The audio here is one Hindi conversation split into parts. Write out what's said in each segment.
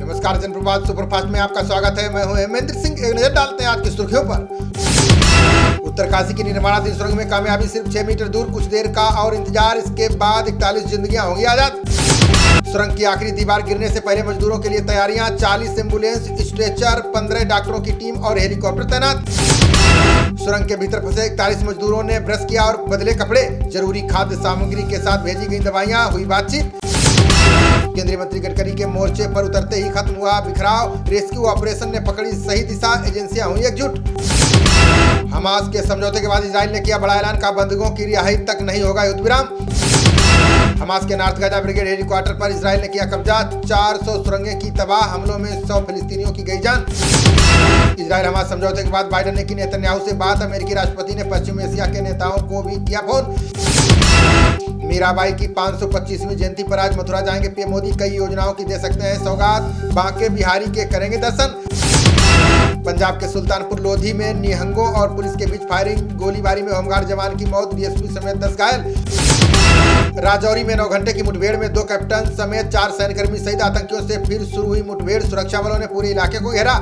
नमस्कार, जनप्रवाद सुपरफास्ट में आपका स्वागत है। मैं हूं हेमेंद्र सिंह। एक नजर डालते हैं आज की सुर्खियों पर। उत्तरकाशी की निर्माणाधीन सुरंग में कामयाबी, सिर्फ 6 मीटर दूर, कुछ देर का और इंतजार, इसके बाद 41 जिंदगियां होंगी आजाद। सुरंग की आखिरी दीवार गिरने से पहले मजदूरों के लिए तैयारियां, 40 एम्बुलेंस, स्ट्रेचर, 15 डॉक्टरों की टीम और हेलीकॉप्टर तैनात। सुरंग के भीतर फंसे 41 मजदूरों ने ब्रश किया और बदले कपड़े। जरूरी खाद्य सामग्री के साथ भेजी गई दवाइयां, हुई बातचीत। केंद्रीय मंत्री गडकरी के मोर्चे पर उतरते ही खत्म हुआ बिखराव। रेस्क्यू ऑपरेशन ने पकड़ी सही दिशा, एजेंसियां हुई एकजुट। हमास के समझौते के बाद इजराइल ने किया बड़ा ऐलान, का बंधकों की रिहाई तक नहीं होगा युद्ध विराम। हमास के नॉर्थ गाजा ब्रिगेड हेडक्वार्टर पर इजराइल ने किया कब्जा। 400 सुरंगें की तबाह, हमलों में 100 फिलिस्तीनियों की गई जान। इजराइल हमास समझौते के बाद बाइडेन ने की नेतन्याहू से बात। अमेरिकी राष्ट्रपति ने पश्चिम एशिया के नेताओं को भी किया फोन। मीराबाई की 525वीं जयंती पर आज मथुरा जाएंगे पीएम मोदी। कई योजनाओं की दे सकते हैं सौगात, बांके बिहारी के करेंगे दर्शन। पंजाब के सुल्तानपुर लोधी में निहंगों और पुलिस के बीच फायरिंग, गोलीबारी में होमगार्ड जवान की मौत, डीएसपी समेत 10 घायल। राजौरी में 9 घंटे की मुठभेड़ में 2 कैप्टन समेत 4 सैन्यकर्मी शहीद। आतंकियों से फिर शुरू हुई मुठभेड़, सुरक्षा बलों ने पूरे इलाके को घेरा।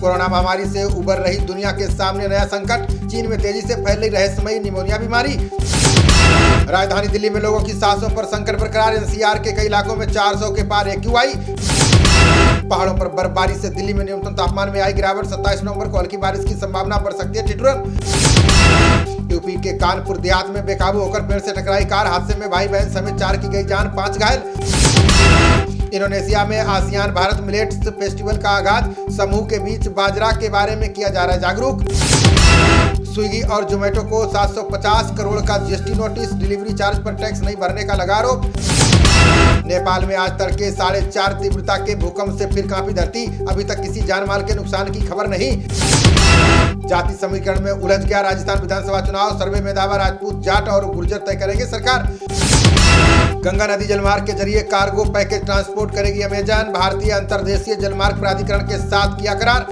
कोरोना महामारी से उबर रही दुनिया के सामने नया संकट, चीन में तेजी से फैल रही रहस्यमयी निमोनिया बीमारी। राजधानी दिल्ली में लोगों की सांसों पर संकट बरकरार, एनसीआर के कई इलाकों में 400 के पार एक्यूआई। पहाड़ों पर बर्फबारी से दिल्ली में न्यूनतम तापमान में आई गिरावट। 27 नवंबर को हल्की बारिश की संभावना बढ़ सकती है ठिठुरन। यूपी के कानपुर देहात में बेकाबू होकर पेड़ से टकराई कार, हादसे में भाई बहन समेत 4 की गई जान, 5 घायल। इंडोनेशिया में आसियान भारत मिलेट्स फेस्टिवल का आगाज, समूह के बीच बाजरा के बारे में किया जा रहा है जागरूक। स्विगी और जोमेटो को 750 करोड़ का जीएसटी नोटिस, डिलीवरी चार्ज पर टैक्स नहीं भरने का लगा आरोप। नेपाल में आज तड़के 4.5 तीव्रता के भूकंप से फिर कांपी धरती, अभी तक किसी जानमाल के नुकसान की खबर नहीं। जाति समीकरण में उलझ गया राजस्थान विधानसभा चुनाव, सर्वे में दावा राजपूत, जाट और गुर्जर तय करेंगे सरकार। गंगा नदी जलमार्ग के जरिए कार्गो पैकेज ट्रांसपोर्ट करेगी अमेजन, भारतीय अंतर्देशीय जलमार्ग प्राधिकरण के साथ किया करार।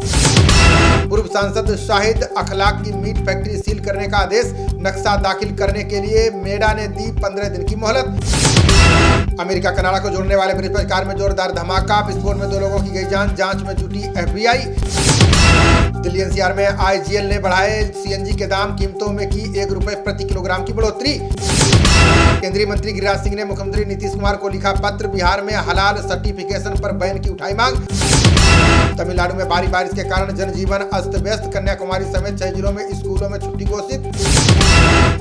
पूर्व सांसद शाहिद अखलाक की मीट फैक्ट्री सील करने का आदेश, नक्शा दाखिल करने के लिए मेडा ने दी 15 दिन की मोहलत। अमेरिका कनाडा को जोड़ने वाले ब्रिज पर कार में जोरदार धमाका, विस्फोट में 2 लोगों की गई जान, जांच में जुटी एफबीआई। दिल्ली एनसीआर में आईजीएल ने बढ़ाए सीएनजी के दाम, कीमतों में की 1 रुपए प्रति किलोग्राम की बढ़ोतरी। केंद्रीय मंत्री गिरिराज सिंह ने मुख्यमंत्री नीतीश कुमार को लिखा पत्र, बिहार में हलाल सर्टिफिकेशन पर बैन की उठाई मांग। तमिलनाडु में भारी बारिश के कारण जनजीवन अस्त व्यस्त, कन्याकुमारी समेत 6 जिलों में स्कूलों में छुट्टी घोषित।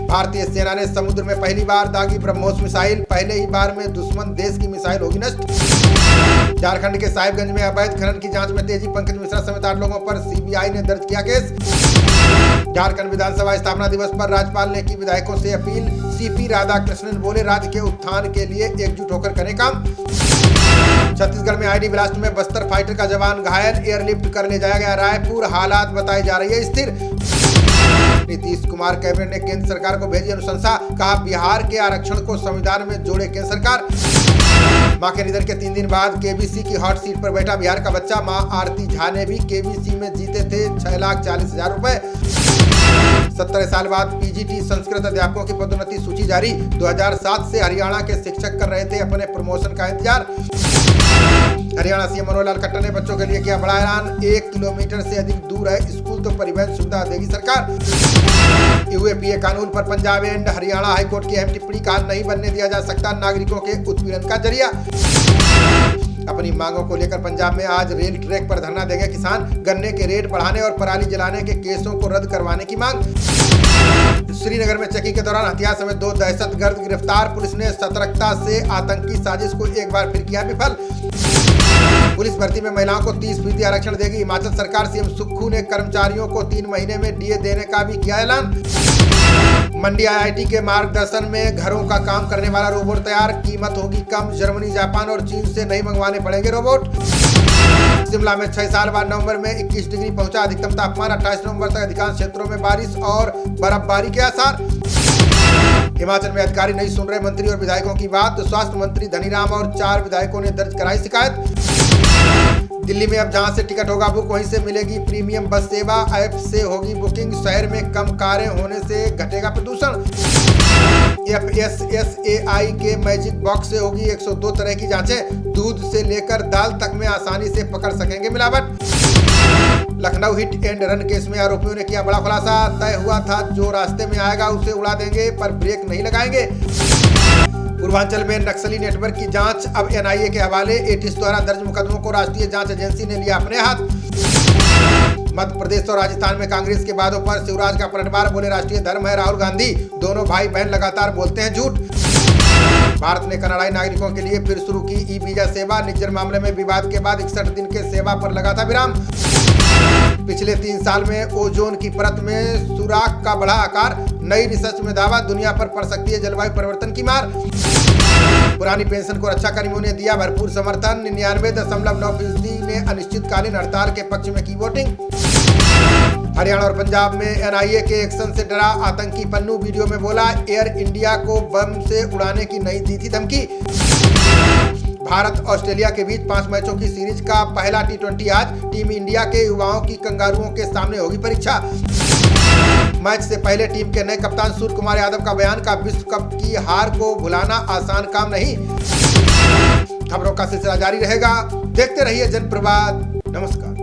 भारतीय सेना ने समुद्र में पहली बार दागी ब्रह्मोस मिसाइल, पहले ही बार में दुश्मन देश की मिसाइल होगी नष्ट। झारखंड के साहिबगंज में अवैध खनन की जांच में तेजी, पंकज मिश्रा समेत 8 लोगों पर सीबीआई ने दर्ज किया केस। झारखंड विधानसभा स्थापना दिवस पर राज्यपाल ने की विधायकों से अपील, सीपी राधाकृष्णन बोले राज्य के उत्थान के लिए एकजुट होकर करें काम। छत्तीसगढ़ में आईडी ब्लास्ट में बस्तर फाइटर का जवान घायल, एयरलिफ्ट कर ले जाया गया रायपुर, हालात बताई जा रही है स्थिर। नीतीश कुमार कैबिनेट ने केंद्र सरकार को भेजी अनुशंसा, कहा बिहार के आरक्षण को संविधान में जोड़े केंद्र सरकार। मां के निधन के 3 दिन बाद केबीसी की हॉट सीट पर बैठा बिहार का बच्चा, मां आरती झा ने भी केबीसी में जीते थे 6,40,000 रुपए। 17 साल बाद पीजीटी संस्कृत अध्यापकों की पदोन्नति सूची जारी। 2007 से हरियाणा के शिक्षक कर रहे थे अपने प्रमोशन का इंतजार। हरियाणा सीएम मनोहर लाल खट्टर ने बच्चों के लिए किया बड़ा ऐलान, 1 किलोमीटर से अधिक दूर है स्कूल तो परिवहन सुविधा देगी सरकार। यूएपीए कानून पर पंजाब एंड हरियाणा हाईकोर्ट की अहम टिप्पणी, कहा नहीं बनने दिया जा सकता नागरिकों के उत्पीड़न का जरिया। अपनी मांगों को लेकर पंजाब में आज रेल ट्रैक पर धरना देंगे किसान, गन्ने के रेट बढ़ाने और पराली जलाने के केसों को रद्द करवाने की मांग। श्रीनगर में चेकिंग के दौरान हथियार समेत 2 दहशतगर्द गिरफ्तार, पुलिस ने सतर्कता से आतंकी साजिश को एक बार फिर किया विफल। पुलिस भर्ती में महिलाओं को 30% आरक्षण देगी हिमाचल सरकार, सीएम सुक्खू ने कर्मचारियों को 3 महीने में डीए देने का भी किया ऐलान। मंडी आईआईटी के मार्गदर्शन में घरों का काम करने वाला रोबोट तैयार, कीमत होगी कम, जर्मनी, जापान और चीन से नहीं मंगवाने पड़ेंगे रोबोट। शिमला में 6 साल बाद नवंबर में 21 डिग्री पहुंचा अधिकतम तापमान, 28 नवंबर तक अधिकांश क्षेत्रों में बारिश और बर्फबारी के आसार। हिमाचल में अधिकारी नहीं सुन रहे मंत्री और विधायकों की बात, तो स्वास्थ्य मंत्री धनीराम और 4 विधायकों ने दर्ज कराई शिकायत। दिल्ली में अब जहां से टिकट होगा बुक वहीं से मिलेगी प्रीमियम बस सेवा, ऐप से होगी बुकिंग, शहर में कम कारें होने से घटेगा प्रदूषण। FSSAI के मैजिक बॉक्स से होगी 102 तरह की जांचें, दूध से लेकर दाल तक में आसानी से पकड़ सकेंगे मिलावट। Lucknow hit and run case में आरोपियों ने किया बड़ा खुलासा, तय हुआ था जो रास्ते में आएगा उसे उड़ा देंगे पर ब्रेक नहीं लगाएंगे। पूर्वांचल में नक्सली नेटवर्क की जांच अब NIA के हवाले, एटिस द्वारा दर्ज मुकदमों को राष्ट्रीय जांच एजेंसी ने लिया अपने हाथ। मध्य प्रदेश और राजस्थान में कांग्रेस के वादों पर शिवराज का पलटवार, बोले राष्ट्रीय धर्म है राहुल गांधी, दोनों भाई बहन लगातार बोलते हैं झूठ। भारत ने कनाडाई नागरिकों के लिए फिर शुरू की ई वीजा सेवा, निज्जर मामले में विवाद के बाद 61 दिन के सेवा पर लगा था विराम। पिछले 3 साल में ओजोन की परत में सुराख का बढ़ा आकार, नई रिसर्च में दावा दुनिया पर पड़ सकती है जलवायु परिवर्तन की मार। पुरानी पेंशन को रक्षाकर्मियों ने दिया भरपूर समर्थन, 99.9% ने अनिश्चितकालीन हड़ताल के पक्ष में की वोटिंग। हरियाणा और पंजाब में NIA के एक्शन से डरा आतंकी पन्नू, वीडियो में बोला एयर इंडिया को बम से उड़ाने की नहीं दी थी धमकी। भारत ऑस्ट्रेलिया के बीच 5 मैचों की सीरीज का पहला T20 आज, टीम इंडिया के युवाओं की कंगारुओं के सामने होगी परीक्षा। मैच से पहले टीम के नए कप्तान सूर्य कुमार यादव का बयान का विश्व कप की हार को भुलाना आसान काम नहीं। खबरों का सिलसिला जारी रहेगा, देखते रहिए जनप्रवाद। नमस्कार।